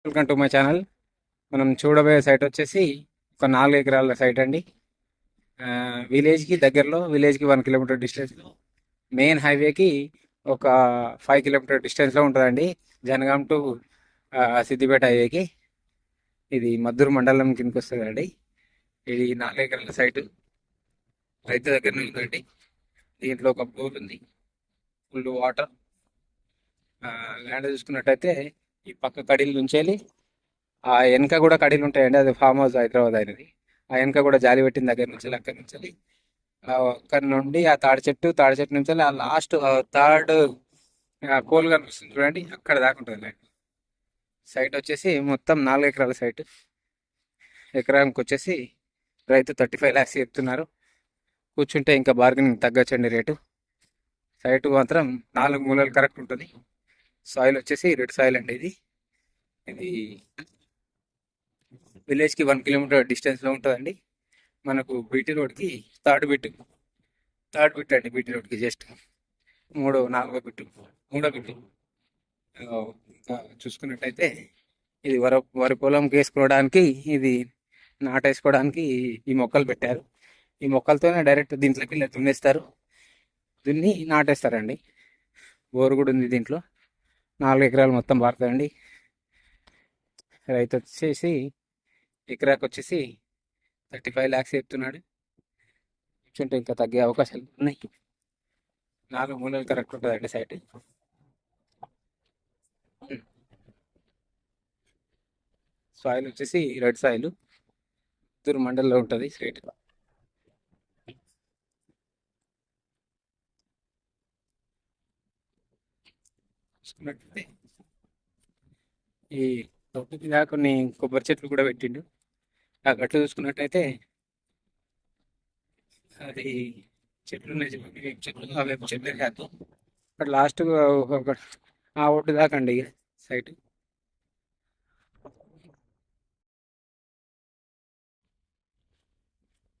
Welcome to my channel. మనం చూడబోయే site వచ్చేసి ఒక 4 ఎకరాల సైట్ అండి. విలేజ్కి దగ్గరలో, విలేజ్కి 1 కిలోమీటర్ డిస్టెన్స్లో, మెయిన్ హైవేకి ఒక 5 కిలోమీటర్ డిస్టెన్స్లో ఉంటుందండి. జనగాం టు సిద్దిపేట హైవేకి. ఇది మద్దూరు మండలం కిందకి వస్తుందండి. ఇది 4 ఎకరాల సైటు రైతు దగ్గరనే ఉందండి. దీంట్లో ఒక బోర్ ఉంది, ఫుల్ వాటర్. ల్యాండ్ చూసుకున్నట్టయితే ఈ పక్క కడీల నుంచి వెళ్ళి ఆ వెనక కూడా కడీలు ఉంటాయండి. అది ఫామ్ హౌస్ హైదరాబాద్ అయినది. ఆ వెనక కూడా జాలి పెట్టిన దగ్గర నుంచి అక్కడి నుంచి అక్కడి నుండి ఆ తాడి చెట్టు నుంచి ఆ లాస్ట్ థర్డ్ పోల్ కనిపిస్తుంది చూడండి, అక్కడ దాకా ఉంటుంది ల్యాండ్. సైట్ వచ్చేసి మొత్తం 4 ఎకరాల సైట్. ఎకరానికి వచ్చేసి రైతు 35 lakhs చెప్తున్నారు. కూర్చుంటే ఇంకా బార్గెనింగ్ తగ్గచ్చండి రేటు. సైట్ మాత్రం 4 మూలలు కరెక్ట్ ఉంటుంది. సాయిల్ వచ్చేసి రెడ్ సాయిల్ అండి. ఇది ఇది విలేజ్కి 1 కిలోమీటర్ డిస్టెన్స్లో ఉంటుందండి. మనకు బీటీ రోడ్కి థర్డ్ బిట్ అండి. బీటీ రోడ్కి జస్ట్ నాలుగో బిట్టు, మూడో బిట్టు. ఇంకా చూసుకున్నట్టయితే ఇది వరి పొలంకి వేసుకోవడానికి, ఇది నాటేసుకోవడానికి ఈ మొక్కలు పెట్టారు. ఈ మొక్కలతోనే డైరెక్ట్ దీంట్లోకి వెళ్ళి దున్నేస్తారు, దున్ని నాటేస్తారండి. బోరు కూడా ఉంది దీంట్లో. 4 ఎకరాలు మొత్తం పారుతుందండి. రైతు వచ్చేసి ఎకరాకి వచ్చేసి 35 lakhs చెప్తున్నాడు. కూర్చుంటే ఇంకా తగ్గే అవకాశాలు ఉన్నాయి. 4 మూలలు కరెక్ట్ ఉంటుందండి సైట్. సాయిల్ వచ్చేసి రెడ్ సాయిల్, చిత్తూరు మండలంలో ఉంటుంది సైట్. చూసుకున్నట్లయితే ఈ తోట మీద కొన్ని కొబ్బరి చెట్లు కూడా పెట్టిండు. ఆ గట్లు చూసుకున్నట్టయితే అది చెట్లు ఉన్నాయి చూడండి, వేప చెట్లు. ఆ వేప చెట్లే కాదు, అక్కడ లాస్ట్ ఒక ఆ ఒడ్డు దాకా అండి సైట్.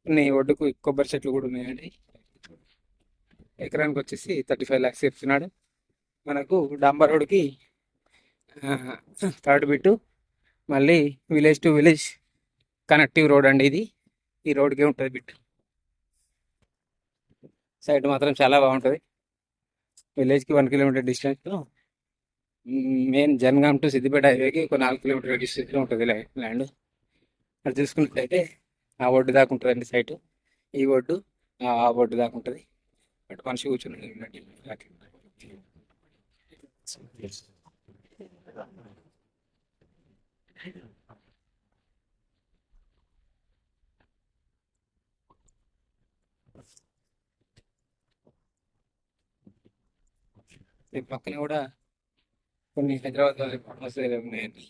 కొన్ని ఒడ్డుకు కొబ్బరి చెట్లు కూడా ఉన్నాయండి. ఎకరానికి వచ్చేసి 35 lakhs చెప్తున్నాడు. మనకు డాంబర్ రోడ్కి థర్డ్ బిట్టు, మళ్ళీ village to village connective road అండి ఇది. ఈ రోడ్కే ఉంటుంది బిట్. సైట్ మాత్రం చాలా బాగుంటుంది. విలేజ్కి 1 కిలోమీటర్ డిస్టెన్స్లో, మెయిన్ జనగాం టు సిద్దిపేట హైవేకి ఒక 4 కిలోమీటర్ డిస్టెన్స్లో ఉంటుంది ల్యాండ్. అది చూసుకున్నట్లయితే ఆ ఒడ్డు దాకా ఉంటుందండి సైట్. ఈ ఒడ్డు ఆ ఒడ్డు దాకా ఉంటుంది. బట్ మనిషి కూర్చుని పక్కన కూడా కొన్ని హైదరాబాద్ ఉన్నాయండి.